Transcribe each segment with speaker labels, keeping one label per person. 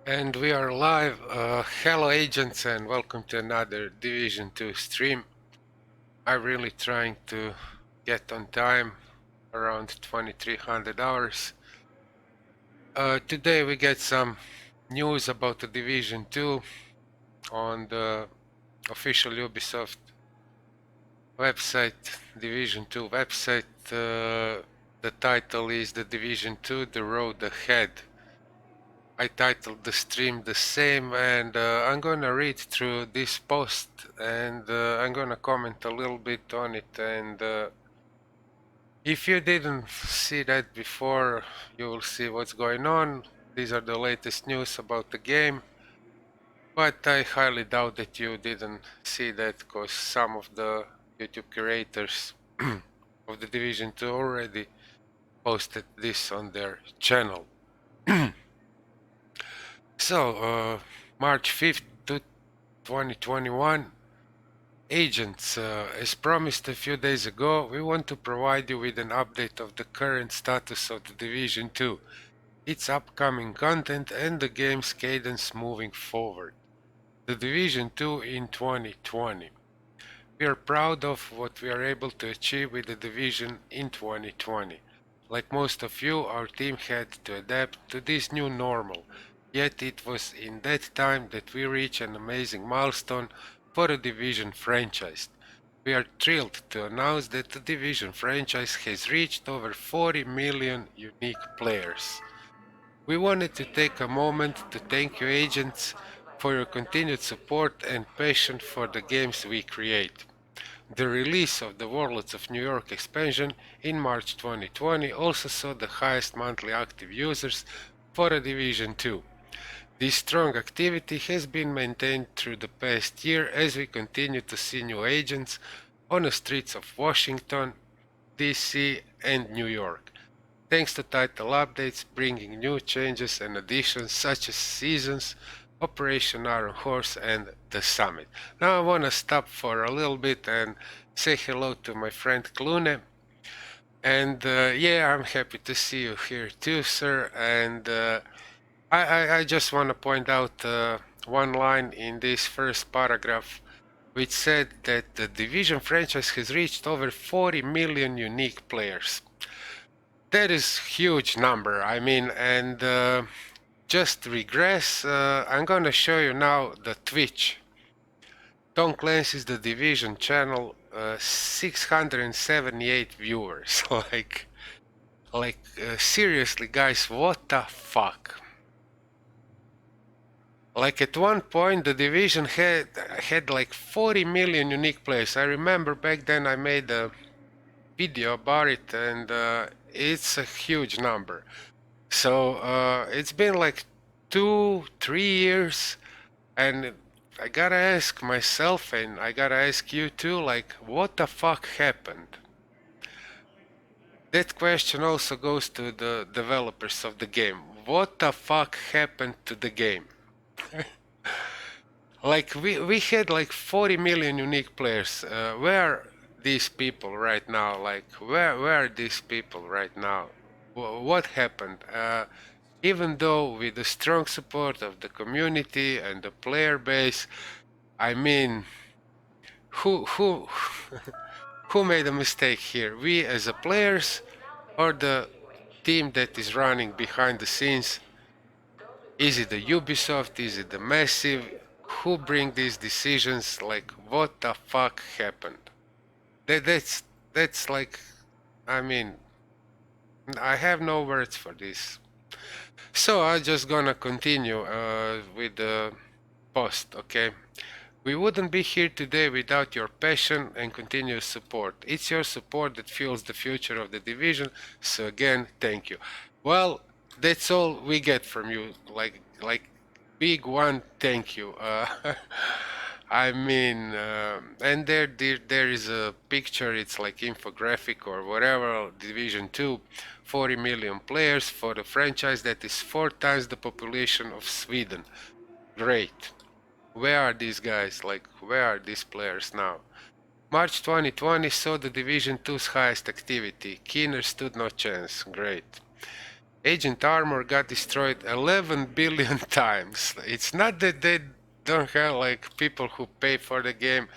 Speaker 1: And we are live. Hello, agents, and welcome to another Division 2 stream. I'm really trying to get on time, around 2300 hours. Today we get some news about the Division 2 on the official Ubisoft website, Division 2 website. The title is The Division 2, The Road Ahead. I titled the stream the same, and I'm gonna read through this post, and I'm gonna comment a little bit on it. And if you didn't see that before, you will see what's going on. These are the latest news about the game, but I highly doubt that you didn't see that, because some of the YouTube creators of the Division 2 already posted this on their channel. So, March 5th, 2021. Agents, as promised a few days ago, we want to provide you with an update of the current status of the Division 2, its upcoming content, and the game's cadence moving forward. The Division 2 in 2020. We are proud of what we are able to achieve with the Division in 2020. Like most of you, our team had to adapt to this new normal, yet it was in that time that we reached an amazing milestone for a Division franchise. We are thrilled to announce that the Division franchise has reached over 40 million unique players. We wanted to take a moment to thank you, agents, for your continued support and passion for the games we create. The release of the Warlords of New York expansion in March 2020 also saw the highest monthly active users for a Division 2. This strong activity has been maintained through the past year as we continue to see new agents on the streets of Washington, D.C. and New York, thanks to title updates bringing new changes and additions such as seasons, Operation Iron Horse, and the Summit. Now I want to stop for a little bit and say hello to my friend Klune. And yeah, I'm happy to see you here too, sir. And I just want to point out one line in this first paragraph, which said that the Division franchise has reached over 40 million unique players. That is huge number. I mean, and just regress. I'm gonna show you now the Twitch. Tom Clancy's The Division channel, 678 viewers. Seriously, guys, what the fuck? Like at one point, the Division had like 40 million unique players. I remember back then I made a video about it, and it's a huge number. So it's been like 2-3 years, and I gotta ask myself, and I gotta ask you too, like, what the fuck happened? That question also goes to the developers of the game. What the fuck happened to the game? Like we had like 40 million unique players. Where are these people right now? Like where are these people right now? What happened? Even though with the strong support of the community and the player base, I mean, who who made a mistake here? We as a players, or the team that is running behind the scenes? Is it the Ubisoft? Is it the Massive? Who bring these decisions? Like, what the fuck happened? That's like, I mean, I have no words for this. So I'm just gonna continue with the post, okay? We wouldn't be here today without your passion and continuous support. It's your support that fuels the future of the division, so again, thank you. Well, that's all we get from you, like big one thank you. I mean, and there is a picture, it's like infographic or whatever, Division 2, 40 million players for the franchise that is 4 times the population of Sweden. Great. Where are these guys? Like, where are these players now? March 2020 saw the Division 2's highest activity. Keener stood no chance. Great. Agent armor got destroyed 11 billion times. It's not that they don't have like people who pay for the game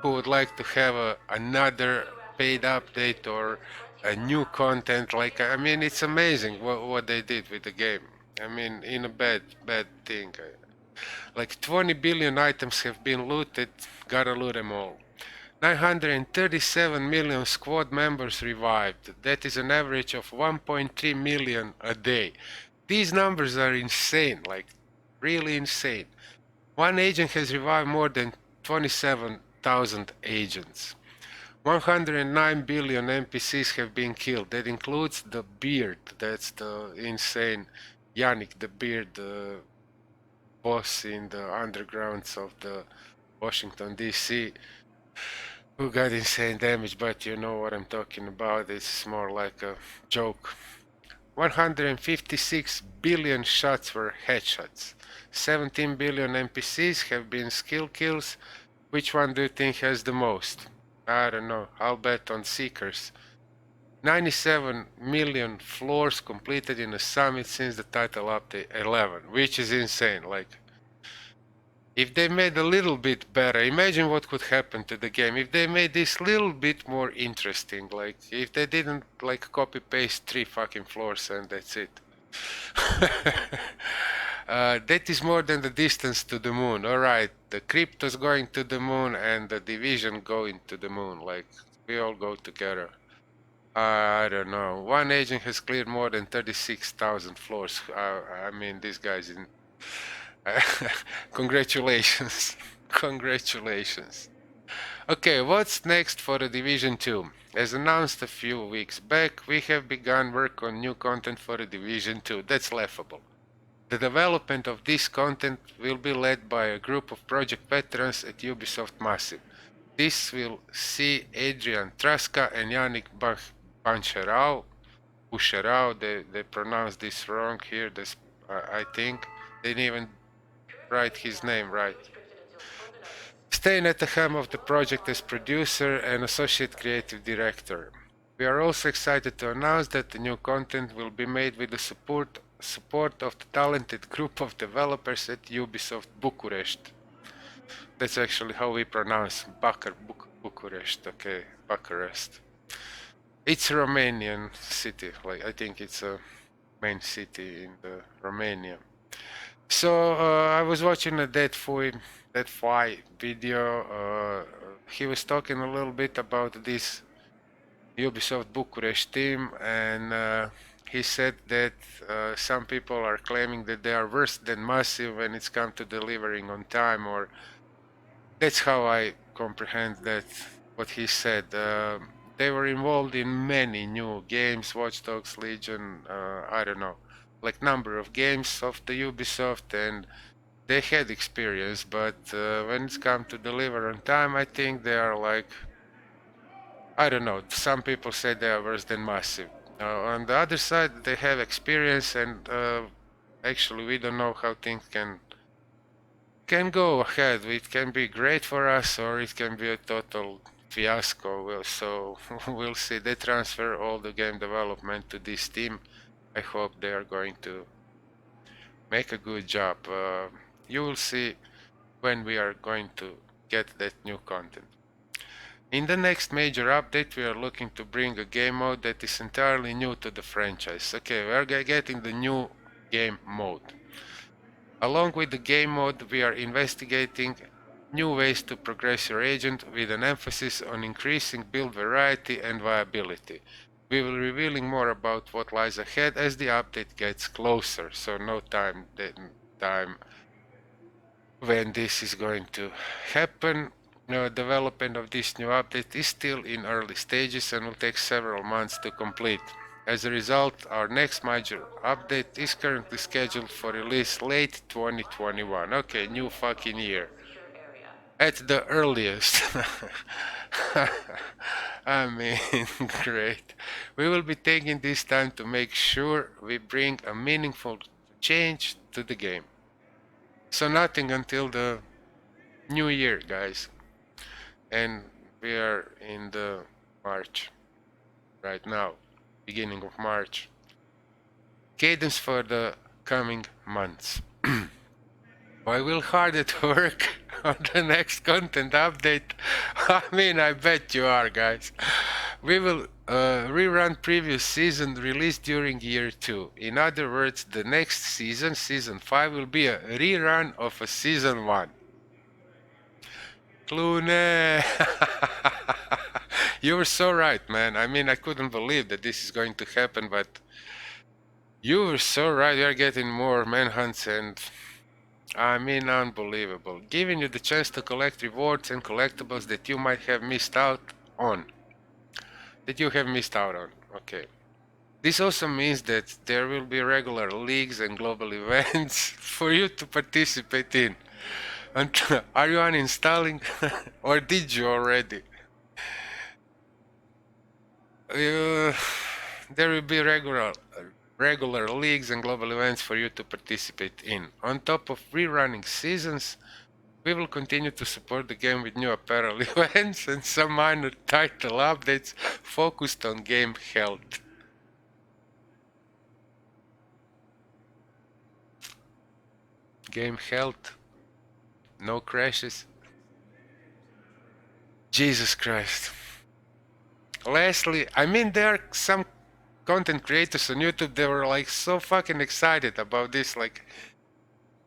Speaker 1: who would like to have another paid update or a new content. Like, I mean, it's amazing what they did with the game. I mean, in a bad thing. Like 20 billion items have been looted, gotta loot them all. 937 million squad members revived. That is an average of 1.3 million a day. These numbers are insane, like really insane. One agent has revived more than 27,000 agents. 109 billion NPCs have been killed. That includes the beard. That's the insane Yannick, the beard, boss in the undergrounds of the Washington DC, who got insane damage, but you know what I'm talking about. It's more like a joke. 156 billion shots were headshots. 17 billion NPCs have been skill kills. Which one do you think has the most? I don't know. I'll bet on Seekers. 97 million floors completed in a summit since the title update 11, which is insane. Like, if they made a little bit better, imagine what could happen to the game if they made this little bit more interesting. Like, if they didn't like copy paste 3 fucking floors and that's it. That is more than the distance to the moon. All right, the crypto's going to the moon and the division going to the moon. Like, we all go together. I don't know. One agent has cleared more than 36,000 floors. I mean, this guy's in. Congratulations. Congratulations. Okay, what's next for the Division 2? As announced a few weeks back, we have begun work on new content for the Division 2. That's laughable. The development of this content will be led by a group of project veterans at Ubisoft Massive. This will see Adrian Traska and Yannick Bancherau. Buscherau, they pronounce this wrong here, I think. They didn't even write his name right. Staying at the helm of the project as producer and associate creative director. We are also excited to announce that the new content will be made with the support of the talented group of developers at Ubisoft Bucharest. That's actually how we pronounce Bucharest, okay, Bucharest. It's a Romanian city, like I think it's a main city in the Romania. So I was watching a Dead Fly video. He was talking a little bit about this Ubisoft Bucharest team, and he said that some people are claiming that they are worse than Massive when it's come to delivering on time, or that's how I comprehend that what he said. They were involved in many new games, Watch Dogs, Legion, I don't know, like number of games of the Ubisoft, and they had experience, but when it's come to deliver on time, I think they are like, I don't know, some people say they are worse than Massive. On the other side, they have experience, and actually we don't know how things can go ahead. It can be great for us, or it can be a total fiasco. So we'll see. They transfer all the game development to this team. I hope they are going to make a good job. You will see when we are going to get that new content. In the next major update, we are looking to bring a game mode that is entirely new to the franchise. Okay, we are getting the new game mode. Along with the game mode, we are investigating new ways to progress your agent with an emphasis on increasing build variety and viability. We will be revealing more about what lies ahead as the update gets closer, so no time when this is going to happen. Development of this new update is still in early stages and will take several months to complete. As a result, our next major update is currently scheduled for release late 2021. Okay, new fucking year. At the earliest. I mean, great. We will be taking this time to make sure we bring a meaningful change to the game. So nothing until the new year, guys. And we are in the March right now, beginning of March. cadence for the coming months. I will hard at work on the next content update. I mean, I bet you are, guys. We will rerun previous season released during year 2. In other words, the next season, season 5, will be a rerun of a season 1. Clooney! You were so right, man. I mean, I couldn't believe that this is going to happen, but you were so right. We are getting more manhunts and I mean, unbelievable. Giving you the chance to collect rewards and collectibles that you might have missed out on. That you have missed out on. Okay. This also means that there will be regular leagues and global events for you to participate in. And are you uninstalling? Or did you already? Uh, there will be regular leagues and global events for you to participate in. On top of rerunning seasons, we will continue to support the game with new apparel events and some minor title updates focused on game health. Game health, no crashes. Jesus Christ. Lastly, I mean, there are some content creators on YouTube that were like so fucking excited about this. Like,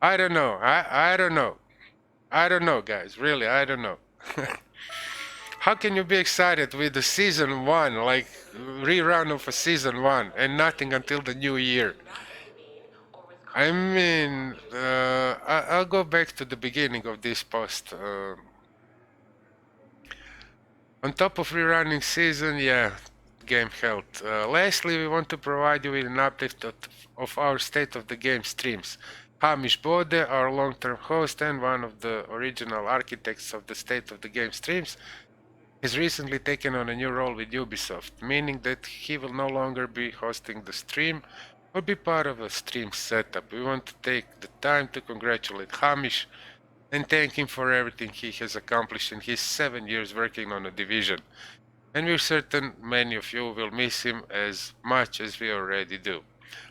Speaker 1: I don't know. I don't know. I don't know, guys. Really, I don't know. How can you be excited with the season 1, like rerun of a season 1, and nothing until the new year? I mean, I'll go back to the beginning of this post. On top of rerunning season, yeah, game health. Lastly, we want to provide you with an update of our State of the Game streams. Hamish Bode, our long-term host and one of the original architects of the State of the Game streams, has recently taken on a new role with Ubisoft, meaning that he will no longer be hosting the stream or be part of a stream setup. We want to take the time to congratulate Hamish and thank him for everything he has accomplished in his 7 years working on a division. And we're certain many of you will miss him as much as we already do.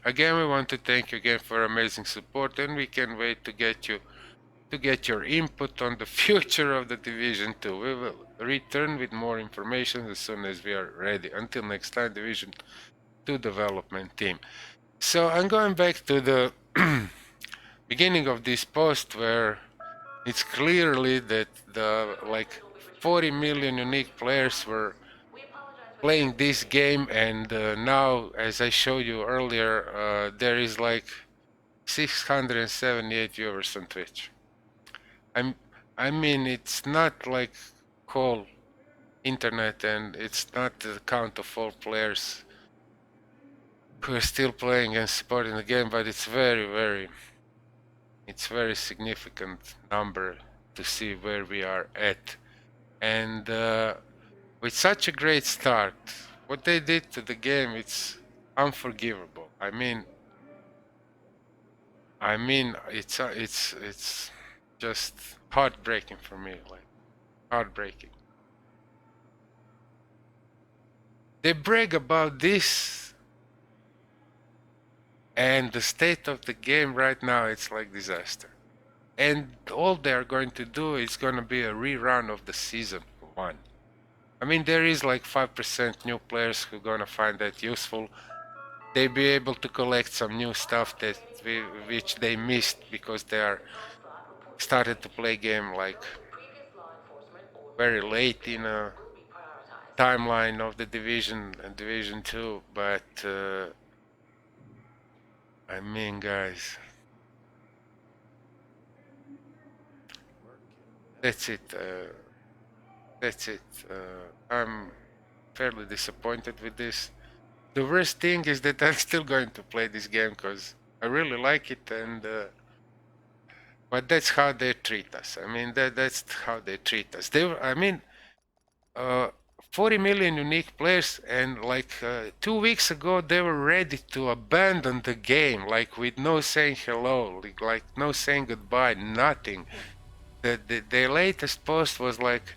Speaker 1: Again, we want to thank you again for amazing support, and we can't wait to get your input on the future of the Division 2. We will return with more information as soon as we are ready. Until next time, Division 2 development team. So I'm going back to the beginning of this post where it's clearly that the like 40 million unique players were playing this game, and now, as I showed you earlier, there is like 678 viewers on Twitch. I mean, it's not like whole internet, and it's not the count of all players who are still playing and supporting the game, but it's very significant number to see where we are at. And with such a great start, what they did to the game, it's unforgivable. I mean, it's just heartbreaking for me, like heartbreaking. They brag about this, and the state of the game right now, it's like disaster. And all they're going to do is going to be a rerun of the season 1. I mean, there is like 5% new players who are going to find that useful. They be able to collect some new stuff which they missed because they are started to play game like very late in a timeline of the division and Division 2. But I mean, guys, that's it. That's it. I'm fairly disappointed with this. The worst thing is that I'm still going to play this game because I really like it, and but that's how they treat us. I mean, that's how they treat us. I mean, 40 million unique players, and like 2 weeks ago they were ready to abandon the game, like with no saying hello, like no saying goodbye, nothing. The latest post was like,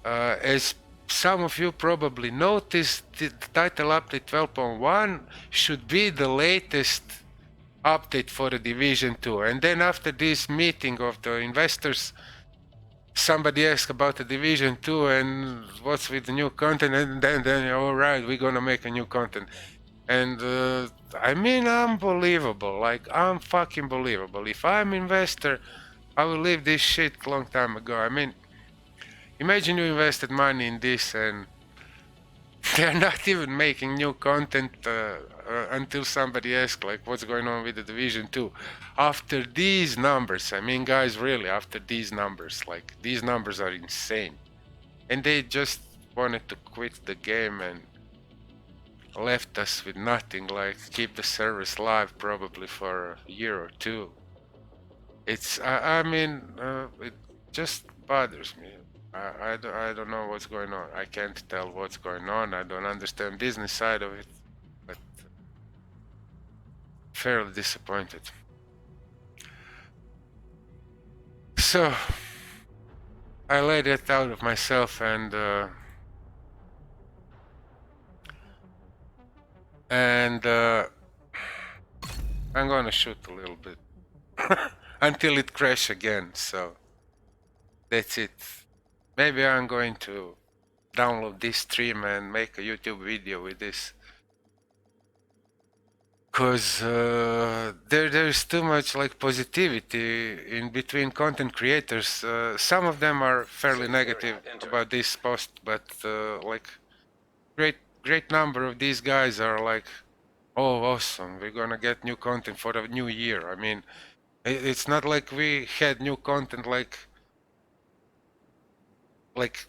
Speaker 1: as some of you probably noticed the title update 12.1 should be the latest update for the Division 2. And then after this meeting of the investors, somebody asked about the Division 2 and what's with the new content, and then all right, we're gonna make a new content. And I mean, unbelievable, like fucking believable. If I'm investor, I will leave this shit long time ago. I mean, imagine you invested money in this and they're not even making new content until somebody asks, like, what's going on with the Division 2. After these numbers, I mean, guys, really, after these numbers, like, these numbers are insane. And they just wanted to quit the game and left us with nothing, like, keep the service live probably for a year or two. It's, I mean, it just bothers me. I don't know what's going on. I can't tell what's going on. I don't understand business side of it, but fairly disappointed. So I let it out of myself and I'm gonna shoot a little bit until it crashes again. So that's it. Maybe I'm going to download this stream and make a YouTube video with this. Because there's too much like positivity in between content creators. Some of them are fairly negative about this post, but like great number of these guys are like, oh, awesome, we're gonna get new content for the new year. I mean, it's not like we had new content like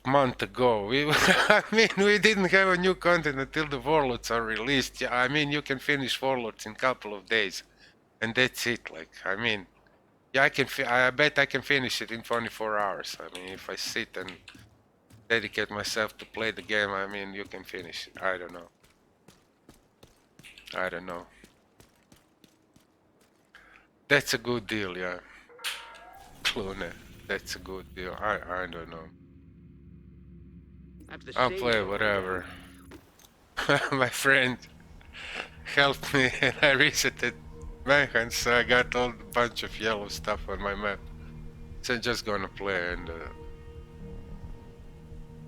Speaker 1: month ago. I mean, we didn't have a new content until the Warlords are released. Yeah, I mean, you can finish Warlords in a couple of days, and that's it. Like, I mean, yeah, I bet I can finish it in 24 hours. I mean, if I sit and dedicate myself to play the game, I mean, you can finish it. I don't know. I don't know. That's a good deal, yeah. Clune, that's a good deal. I don't know. I'll play whatever. My friend helped me and I resetted Manhunt, so I got a bunch of yellow stuff on my map. So I'm just gonna play and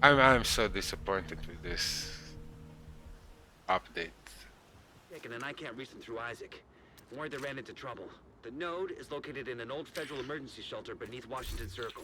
Speaker 1: I'm so disappointed with this update.
Speaker 2: And I can't reach them through Isaac. I'm worried they ran into trouble. The node is located in an old federal emergency shelter beneath Washington Circle.